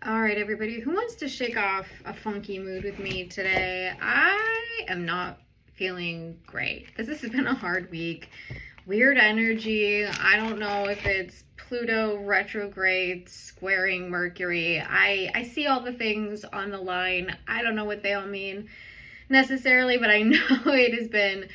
All right, everybody, who wants to shake off a funky mood with me today? I am not feeling great. This has been a hard week. Weird energy. I don't know if it's Pluto retrograde squaring Mercury. I see all the things on the line. I don't know what they all mean necessarily, but I know it has been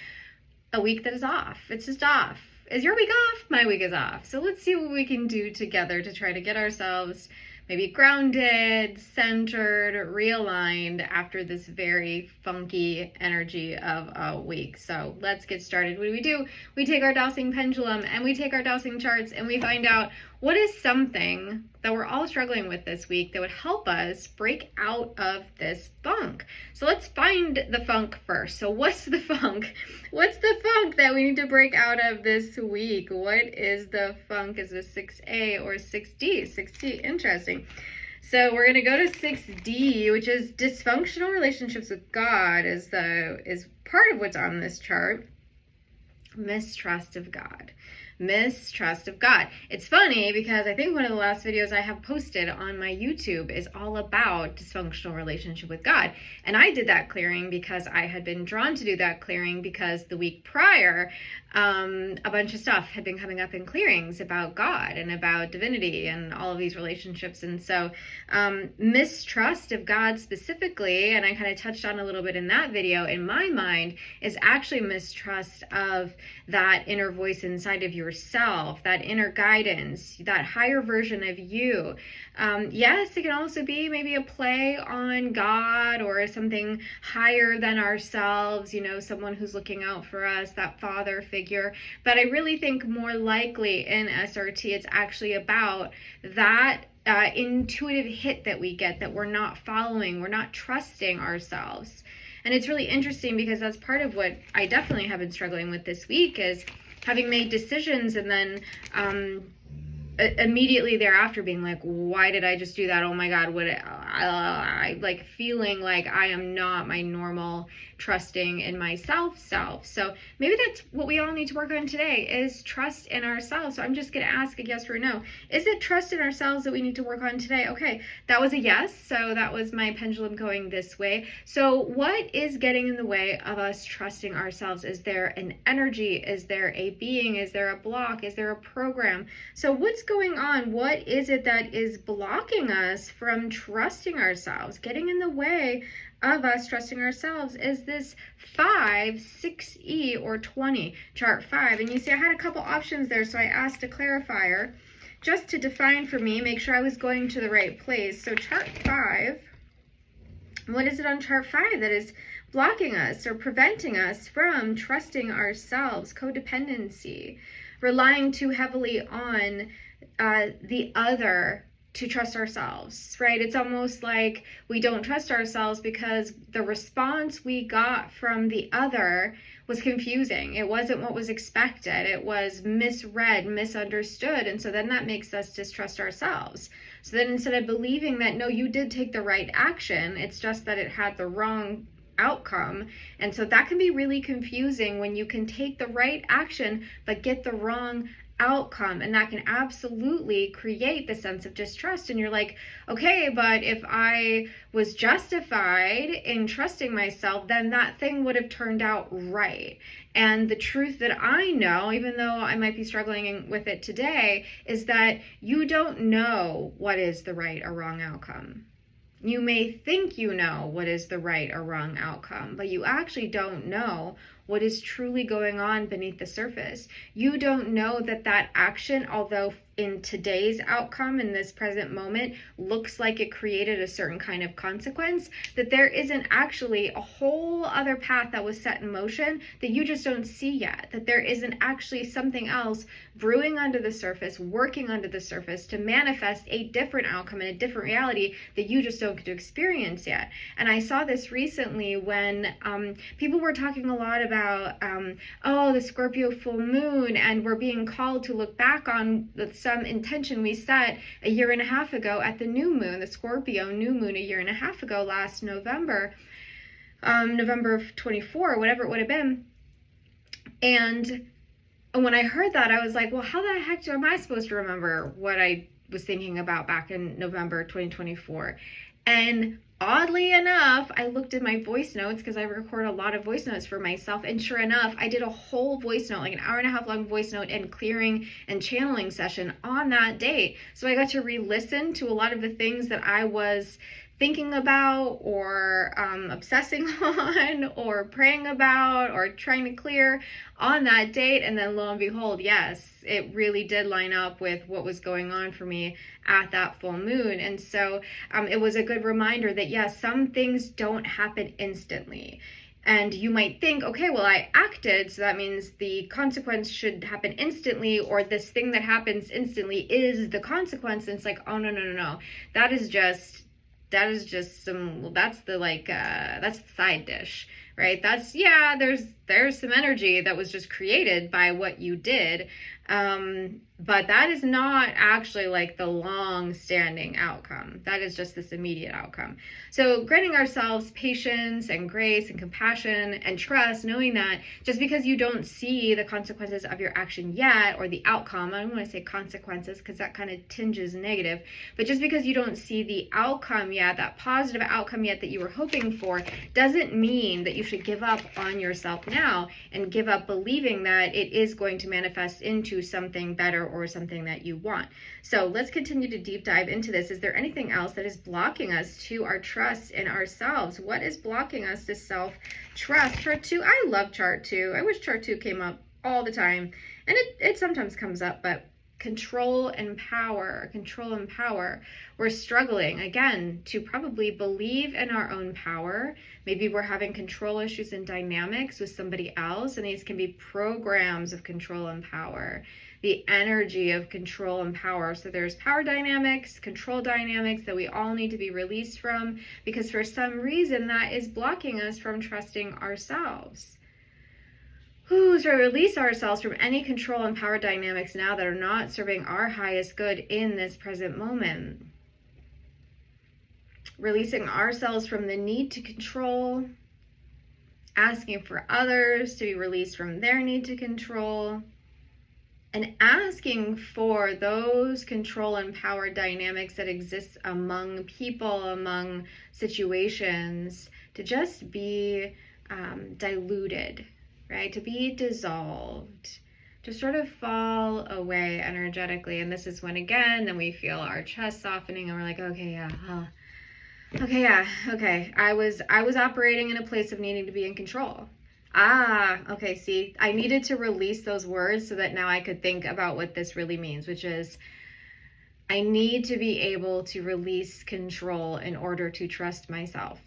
a week that is off. It's just off. Is your week off? My week is off. So let's see what we can do together to try to get ourselves maybe grounded, centered, realigned after this very funky energy of a week. So let's get started. What do? We take our dowsing pendulum and we take our dowsing charts and we find out what is something that we're all struggling with this week that would help us break out of this funk. So let's find the funk first. So what's the funk? What's the funk that we need to break out of this week? What is the funk? Is it 6A or 6D? 6D, interesting. So we're going to go to 6D, which is dysfunctional relationships with God is part of what's on this chart. Mistrust of God. Mistrust of God. It's funny because I think one of the last videos I have posted on my YouTube is all about dysfunctional relationship with God. And I did that clearing because I had been drawn to do that clearing because the week prior, a bunch of stuff had been coming up in clearings about God and about divinity and all of these relationships. And so mistrust of God specifically, and I kind of touched on a little bit in that video, in my mind, is actually mistrust of that inner voice inside of yourself, that inner guidance, that higher version of you. Yes, it can also be maybe a play on God or something higher than ourselves, someone who's looking out for us, that father figure. But I really think more likely in SRT, it's actually about that intuitive hit that we get that we're not following, we're not trusting ourselves. And it's really interesting because that's part of what I definitely have been struggling with this week is having made decisions and then immediately thereafter being like, why did I just do that? Oh my God, I like feeling like I am not my normal trusting in myself self. So maybe that's what we all need to work on today is trust in ourselves. So I'm just going to ask a yes or no. Is it trust in ourselves that we need to work on today? Okay, that was a yes. So that was my pendulum going this way. So what is getting in the way of us trusting ourselves? Is there an energy? Is there a being? Is there a block? Is there a program? So what's going on? What is it that is blocking us from trusting ourselves, getting in the way of us trusting ourselves? Is this 5, 6E, or 20? Chart 5. And you see I had a couple options there, so I asked a clarifier just to define for me, make sure I was going to the right place. So chart 5, what is it on chart 5 that is blocking us or preventing us from trusting ourselves? Codependency, relying too heavily on the other to trust ourselves, right? It's almost like we don't trust ourselves because the response we got from the other was confusing. It wasn't what was expected. It was misread, misunderstood. And so then that makes us distrust ourselves. So then instead of believing that, no, you did take the right action, it's just that it had the wrong outcome. And so that can be really confusing when you can take the right action but get the wrong outcome, and that can absolutely create the sense of distrust. And you're like, okay, but if I was justified in trusting myself, then that thing would have turned out right. And the truth that I know, even though I might be struggling with it today, is that you don't know what is the right or wrong outcome. You may think you know what is the right or wrong outcome, but you actually don't know what is truly going on beneath the surface. You don't know that action, although in today's outcome, in this present moment, looks like it created a certain kind of consequence, that there isn't actually a whole other path that was set in motion that you just don't see yet, that there isn't actually something else brewing under the surface, working under the surface to manifest a different outcome and a different reality that you just don't get to experience yet. And I saw this recently when people were talking a lot about, the Scorpio full moon, and we're being called to look back on some intention we set a year and a half ago at the new moon, the Scorpio new moon a year and a half ago, last November, November of 24, whatever it would have been. And when I heard that, I was like, well, how the heck am I supposed to remember what I was thinking about back in November 2024. And oddly enough, I looked at my voice notes because I record a lot of voice notes for myself. And sure enough, I did a whole voice note, like an hour and a half long voice note and clearing and channeling session on that date. So I got to re-listen to a lot of the things that I was thinking about or obsessing on or praying about or trying to clear on that date. And then lo and behold, yes, it really did line up with what was going on for me at that full moon. And so it was a good reminder that yes, some things don't happen instantly. And you might think, okay, well, I acted, so that means the consequence should happen instantly, or this thing that happens instantly is the consequence. And it's like, oh, no. That is just some, that's the that's the side dish, right? That's, yeah, there's some energy that was just created by what you did. But that is not actually like the long-standing outcome. That is just this immediate outcome. So granting ourselves patience and grace and compassion and trust, knowing that just because you don't see the consequences of your action yet, or the outcome, I don't want to say consequences because that kind of tinges negative, but just because you don't see the outcome yet, that positive outcome yet that you were hoping for, doesn't mean that you should give up on yourself now and give up believing that it is going to manifest into something better or something that you want. So let's continue to deep dive into this. Is there anything else that is blocking us to our trust in ourselves? What is blocking us to self-trust? Chart 2, I love chart 2. I wish chart 2 came up all the time. And it sometimes comes up, but control and power. We're struggling, again, to probably believe in our own power. Maybe we're having control issues and dynamics with somebody else, and these can be programs of control and power. The energy of control and power. So there's power dynamics, control dynamics that we all need to be released from, because for some reason that is blocking us from trusting ourselves. So release ourselves from any control and power dynamics now that are not serving our highest good in this present moment. Releasing ourselves from the need to control, asking for others to be released from their need to control, and asking for those control and power dynamics that exist among people, among situations, to just be diluted, right? To be dissolved, to sort of fall away energetically. And this is when, again, then we feel our chest softening and we're like, okay, I was operating in a place of needing to be in control. Okay, see, I needed to release those words so that now I could think about what this really means, which is I need to be able to release control in order to trust myself.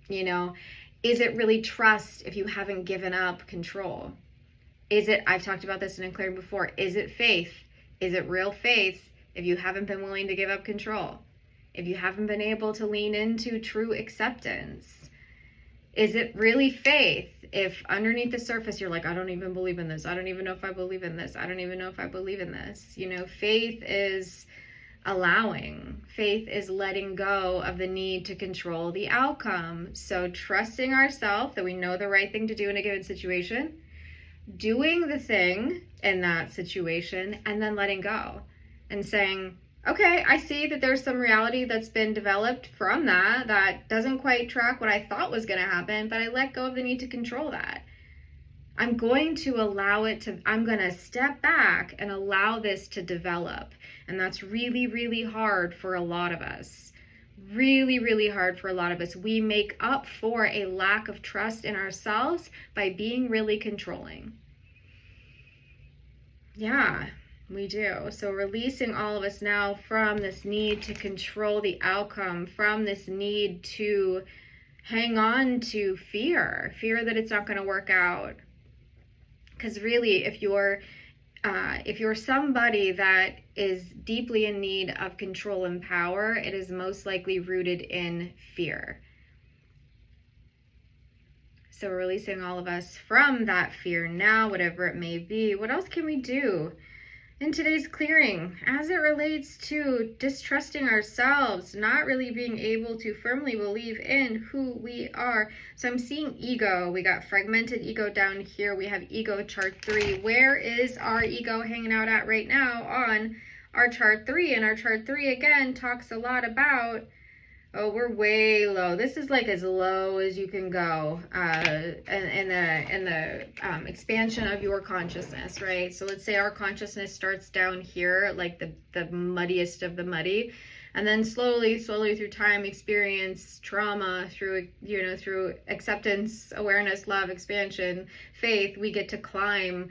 You know, is it really trust if you haven't given up control? Is it, I've talked about this in clearing before, is it faith? Is it real faith if you haven't been willing to give up control? If you haven't been able to lean into true acceptance? Is it really faith if underneath the surface you're like, I don't even believe in this. I don't even know if I believe in this. I don't even know if I believe in this. You know, faith is allowing. Faith is letting go of the need to control the outcome. So trusting ourselves that we know the right thing to do in a given situation, doing the thing in that situation, and then letting go and saying, okay, I see that there's some reality that's been developed from that doesn't quite track what I thought was going to happen, but I let go of the need to control that. I'm going to allow it to, I'm going to step back and allow this to develop. And that's really, really hard for a lot of us. Really, really hard for a lot of us. We make up for a lack of trust in ourselves by being really controlling. Yeah. We do. So releasing all of us now from this need to control the outcome, from this need to hang on to fear that it's not going to work out. Because really, if you're somebody that is deeply in need of control and power, it is most likely rooted in fear. So releasing all of us from that fear now, whatever it may be. What else can we do in today's clearing as it relates to distrusting ourselves, not really being able to firmly believe in who we are? So I'm seeing ego. We got fragmented ego down here. We have ego chart 3. Where is our ego hanging out at right now on our chart 3, and our chart 3 again talks a lot about, oh, we're way low. This is like as low as you can go in the expansion of your consciousness, right? So let's say our consciousness starts down here, like the muddiest of the muddy, and then slowly through time, experience trauma through, through acceptance, awareness, love, expansion, faith, we get to climb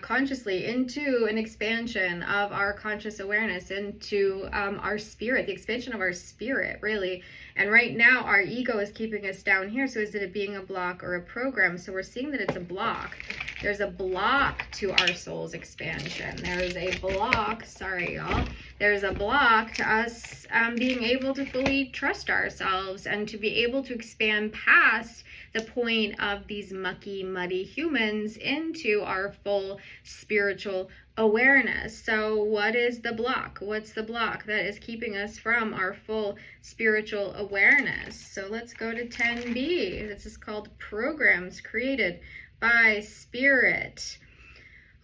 consciously into an expansion of our conscious awareness, into our spirit, the expansion of our spirit, really. And right now, our ego is keeping us down here. So is it being a block or a program? So we're seeing that it's a block. There's a block to our soul's expansion. There is a block, sorry y'all, there's a block to us being able to fully trust ourselves and to be able to expand past the point of these mucky, muddy humans into our full spiritual awareness. So what is the block? What's the block that is keeping us from our full spiritual awareness? So let's go to 10B. This is called Programs Created by Spirit.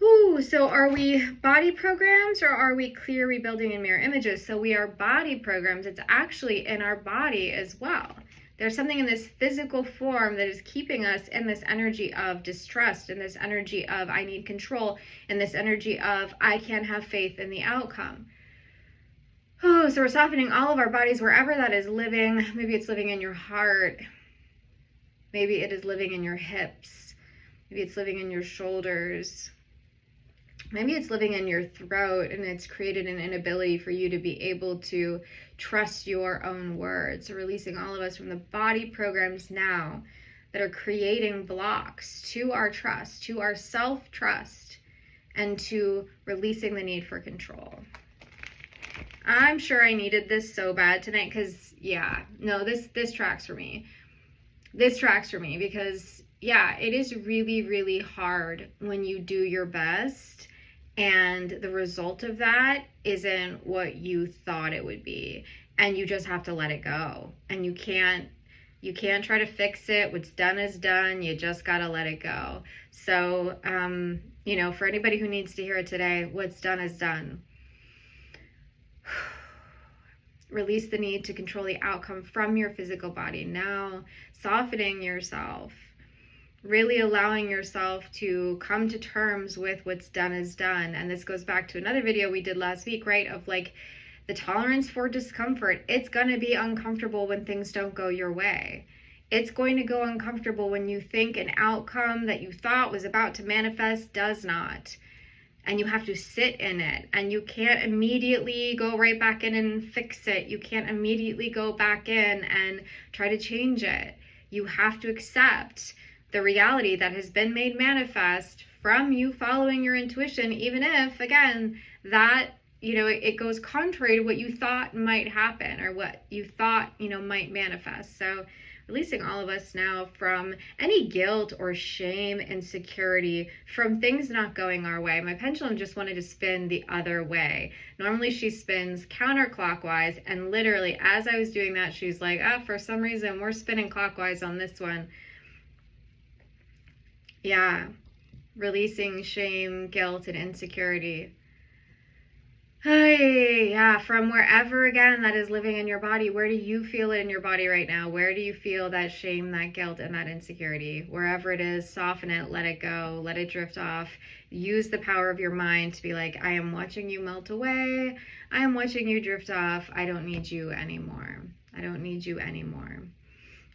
Ooh, so are we body programs or are we clear rebuilding and mirror images? So we are body programs. It's actually in our body as well. There's something in this physical form that is keeping us in this energy of distrust, in this energy of I need control, in this energy of I can't have faith in the outcome. Oh, so we're softening all of our bodies wherever that is living. Maybe it's living in your heart. Maybe it is living in your hips. Maybe it's living in your shoulders. Maybe it's living in your throat, and it's created an inability for you to be able to trust your own words. So releasing all of us from the body programs now that are creating blocks to our trust, to our self-trust, and to releasing the need for control. I'm sure I needed this so bad tonight because, yeah, no, this tracks for me. This tracks for me because, yeah, it is really, really hard when you do your best and the result of that isn't what you thought it would be, and you just have to let it go. And you can't try to fix it. What's done is done. You just got to let it go. So, for anybody who needs to hear it today, what's done is done. Release the need to control the outcome from your physical body. Now, softening yourself. Really allowing yourself to come to terms with what's done is done. And this goes back to another video we did last week, right? Of like the tolerance for discomfort. It's going to be uncomfortable when things don't go your way. It's going to go uncomfortable when you think an outcome that you thought was about to manifest does not. And you have to sit in it. And you can't immediately go right back in and fix it. You can't immediately go back in and try to change it. You have to accept the reality that has been made manifest from you following your intuition, even if, again, that, it goes contrary to what you thought might happen or what you thought, might manifest. So releasing all of us now from any guilt or shame, insecurity from things not going our way. My pendulum just wanted to spin the other way. Normally she spins counterclockwise, and literally as I was doing that, she's like, for some reason we're spinning clockwise on this one. Yeah, releasing shame, guilt, and insecurity. Hey, yeah, from wherever, again, that is living in your body. Where do you feel it in your body right now? Where do you feel that shame, that guilt, and that insecurity? Wherever it is, soften it, let it go, let it drift off. Use the power of your mind to be like, I am watching you melt away. I am watching you drift off. I don't need you anymore. I don't need you anymore.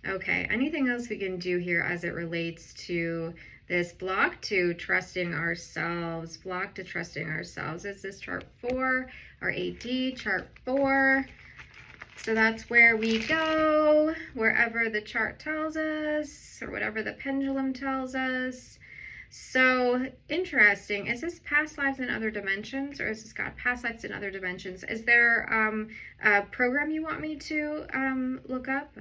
Okay, anything else we can do here as it relates to this block to trusting ourselves? Block to trusting ourselves. Is this chart 4 or AD? Chart 4. So that's where we go, wherever the chart tells us or whatever the pendulum tells us. So interesting. Is this past lives in other dimensions, or is this got past lives in other dimensions? Is there a program you want me to look up?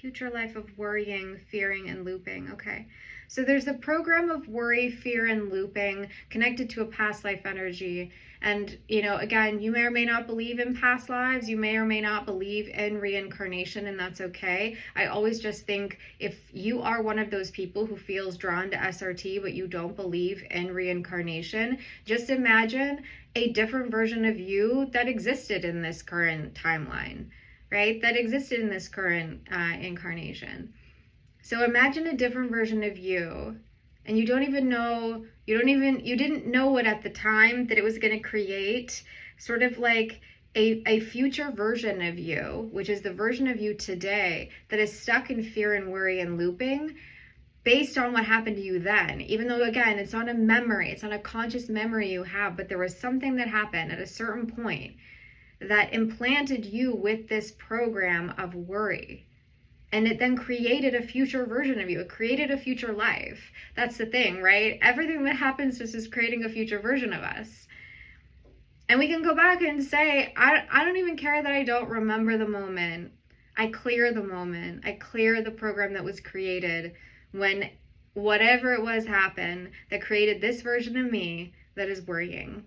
Future life of worrying, fearing, and looping. Okay. So there's the program of worry, fear, and looping connected to a past life energy. And, again, you may or may not believe in past lives. You may or may not believe in reincarnation, and that's okay. I always just think if you are one of those people who feels drawn to SRT, but you don't believe in reincarnation, just imagine a different version of you that existed in this current timeline, right? That existed in this current incarnation. So imagine a different version of you, and you didn't know it at the time that it was going to create sort of like a future version of you, which is the version of you today that is stuck in fear and worry and looping based on what happened to you then. Even though, again, it's not a memory, it's not a conscious memory you have, but there was something that happened at a certain point that implanted you with this program of worry. And it then created a future version of you. It created a future life. That's the thing, right? Everything that happens just is creating a future version of us. And we can go back and say, I don't even care that I don't remember the moment. I clear the moment. I clear the program that was created when whatever it was happened that created this version of me that is worrying.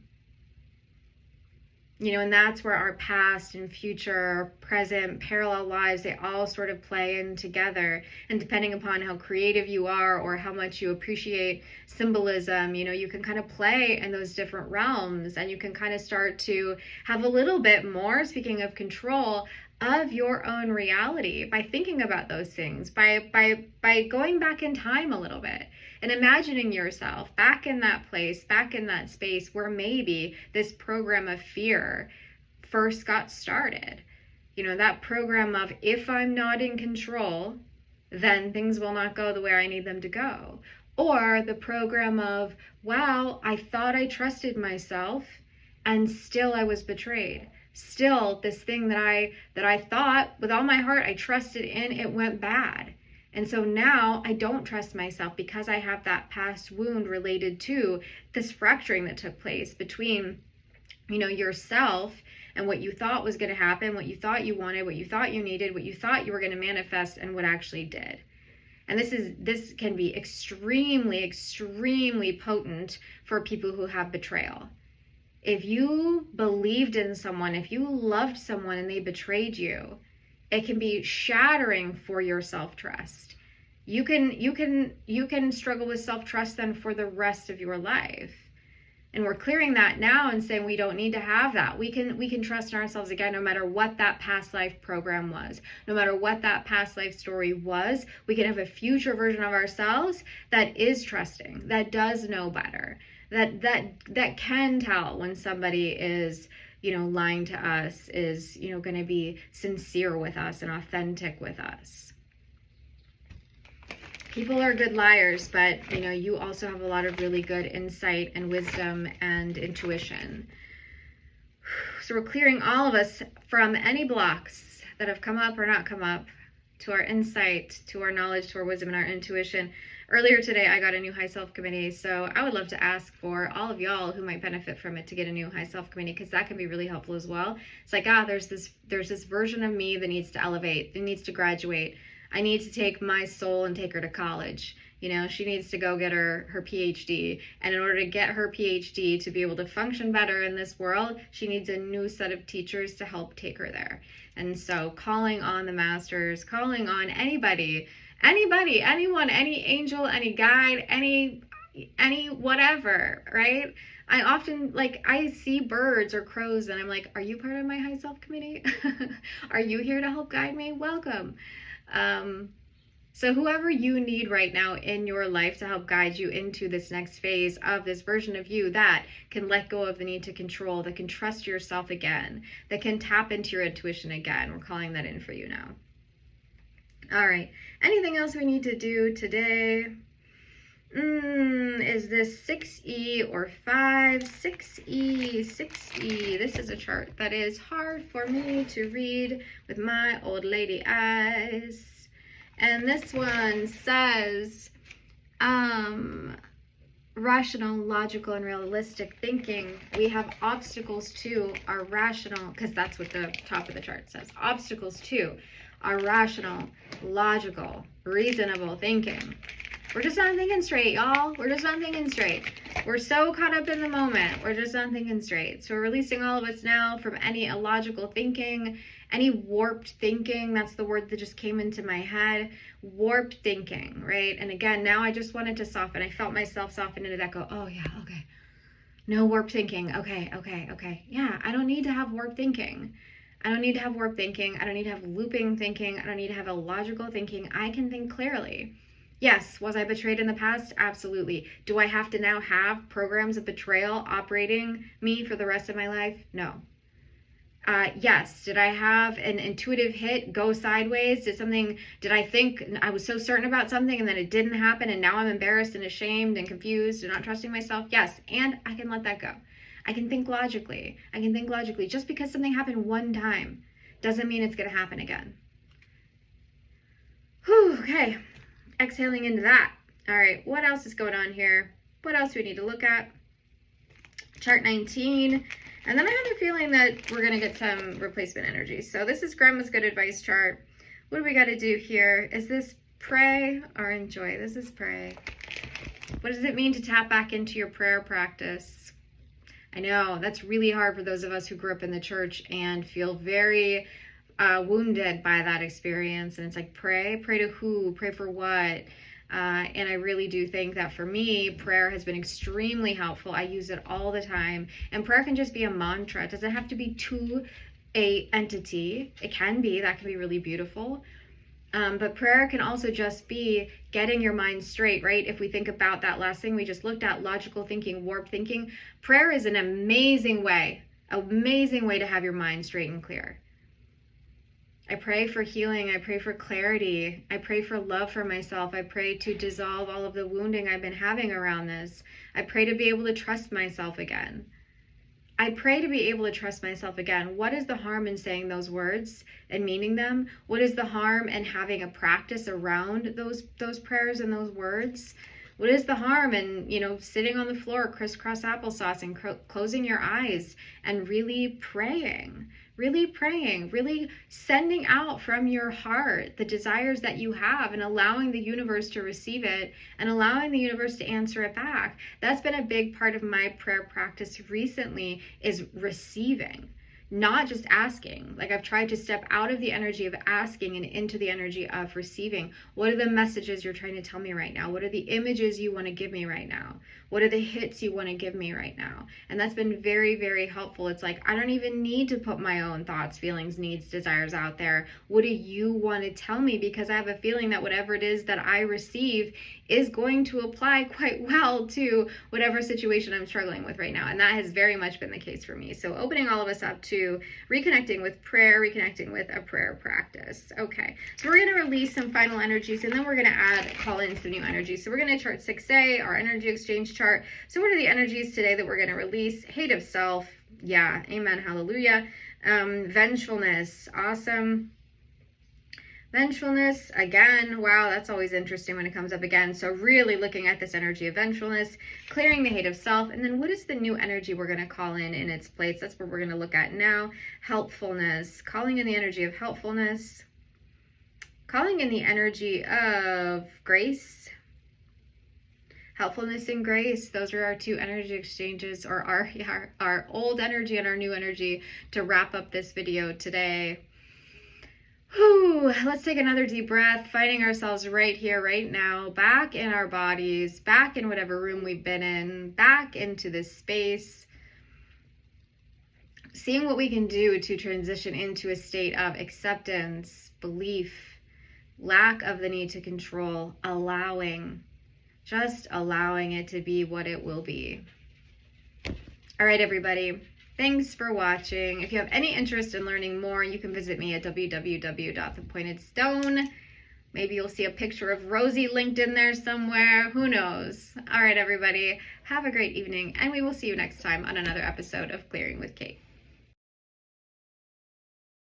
And that's where our past and future, present, parallel lives, they all sort of play in together. And depending upon how creative you are or how much you appreciate symbolism, you can kind of play in those different realms, and you can kind of start to have a little bit more, speaking of control, of your own reality by thinking about those things, by going back in time a little bit and imagining yourself back in that place, back in that space where maybe this program of fear first got started. That program of, if I'm not in control, then things will not go the way I need them to go. Or the program of, wow, I thought I trusted myself and still I was betrayed. Still, this thing that I thought with all my heart I trusted in, it went bad. And so now I don't trust myself because I have that past wound related to this fracturing that took place between, yourself and what you thought was going to happen, what you thought you wanted, what you thought you needed, what you thought you were going to manifest, and what actually did. And this can be extremely, extremely potent for people who have betrayal. If you believed in someone, if you loved someone and they betrayed you, it can be shattering for your self-trust. You can struggle with self-trust then for the rest of your life. And we're clearing that now and saying we don't need to have that. We can trust in ourselves again, no matter what that past life program was, no matter what that past life story was. We can have a future version of ourselves that is trusting, that does know better, that can tell when somebody is lying to us, is going to be sincere with us and authentic with us. People are good liars, but you also have a lot of really good insight and wisdom and intuition. So we're clearing all of us from any blocks that have come up or not come up to our insight, to our knowledge, to our wisdom and our intuition. Earlier today, I got a new high self committee, so I would love to ask for all of y'all who might benefit from it to get a new high self committee, because that can be really helpful as well. It's like, there's this version of me that needs to elevate, that needs to graduate. I need to take my soul and take her to college. She needs to go get her PhD. And in order to get her PhD to be able to function better in this world, she needs a new set of teachers to help take her there. And so calling on the masters, calling on anybody, anyone, any angel, any guide, any whatever, right? I often, I see birds or crows and I'm like, are you part of my high self committee? Are you here to help guide me? Welcome. So whoever you need right now in your life to help guide you into this next phase of this version of you that can let go of the need to control, that can trust yourself again, that can tap into your intuition again, we're calling that in for you now. All right. Anything else we need to do today? Is this 6E or 5? 6E. This is a chart that is hard for me to read with my old lady eyes. And this one says, rational, logical, and realistic thinking. We have obstacles to our rational, because that's what the top of the chart says. Obstacles to our rational, logical, reasonable thinking. We're just not thinking straight, y'all. We're just not thinking straight. We're so caught up in the moment. We're just not thinking straight. So we're releasing all of us now from any illogical thinking, any warped thinking. That's the word that just came into my head. Warped thinking, right? And again, now I just wanted to soften. I felt myself soften into that, go, oh yeah, okay. No warped thinking. Okay. Yeah, I don't need to have warped thinking. I don't need to have warped thinking. I don't need to have looping thinking. I don't need to have illogical thinking. I can think clearly. Yes, was I betrayed in the past? Absolutely. Do I have to now have programs of betrayal operating me for the rest of my life? No. Yes. Did I have an intuitive hit go sideways? Did I think I was so certain about something and then it didn't happen and now I'm embarrassed and ashamed and confused and not trusting myself? Yes. And I can let that go. I can think logically. Just because something happened one time doesn't mean it's going to happen again. Whew, okay. Exhaling into that. All right. What else is going on here? What else do we need to look at? Chart 19. And then I have a feeling that we're going to get some replacement energy. So this is Grandma's Good Advice chart. What do we got to do here? Is this pray or enjoy? This is pray. What does it mean to tap back into your prayer practice? I know that's really hard for those of us who grew up in the church and feel very wounded by that experience. And it's like, pray to who? Pray for what? And I really do think that for me, prayer has been extremely helpful. I use it all the time. And prayer can just be a mantra. It doesn't have to be to a entity. It can be. That can be really beautiful. But prayer can also just be getting your mind straight, right? If we think about that last thing we just looked at, logical thinking, warped thinking, prayer is an amazing way to have your mind straight and clear. I pray for healing. I pray for clarity. I pray for love for myself. I pray to dissolve all of the wounding I've been having around this. I pray to be able to trust myself again. What is the harm in saying those words and meaning them? What is the harm in having a practice around those prayers and those words? What is the harm in, sitting on the floor, crisscross applesauce and closing your eyes and really praying, really sending out from your heart the desires that you have and allowing the universe to receive it and allowing the universe to answer it back. That's been a big part of my prayer practice recently, is receiving. Not just asking. Like, I've tried to step out of the energy of asking and into the energy of receiving. What are the messages you're trying to tell me right now? What are the images you want to give me right now? What are the hits you want to give me right now? And that's been very, very helpful. It's like, I don't even need to put my own thoughts, feelings, needs, desires out there. What do you want to tell me? Because I have a feeling that whatever it is that I receive is going to apply quite well to whatever situation I'm struggling with right now. And that has very much been the case for me. So opening all of us up to reconnecting with prayer, reconnecting with a prayer practice. Okay, so we're going to release some final energies and then we're going to call in some new energies. So we're going to chart 6A, our energy exchange chart. So what are the energies today that we're going to release? Hate of self. Yeah, amen, hallelujah. Vengefulness. Awesome. Vengefulness, again, wow, that's always interesting when it comes up again. So really looking at this energy of vengefulness, clearing the hate of self, and then what is the new energy we're going to call in its place? That's what we're going to look at now. Helpfulness, calling in the energy of helpfulness, calling in the energy of grace. Helpfulness and grace, those are our two energy exchanges, or our old energy and our new energy to wrap up this video today. Whew, let's take another deep breath, finding ourselves right here, right now, back in our bodies, back in whatever room we've been in, back into this space. Seeing what we can do to transition into a state of acceptance, belief, lack of the need to control, just allowing it to be what it will be. All right, everybody. Thanks for watching. If you have any interest in learning more, you can visit me at www.thepointedstone. Maybe you'll see a picture of Rosie linked in there somewhere. Who knows? All right, everybody. Have a great evening, and we will see you next time on another episode of Clearing with Kate.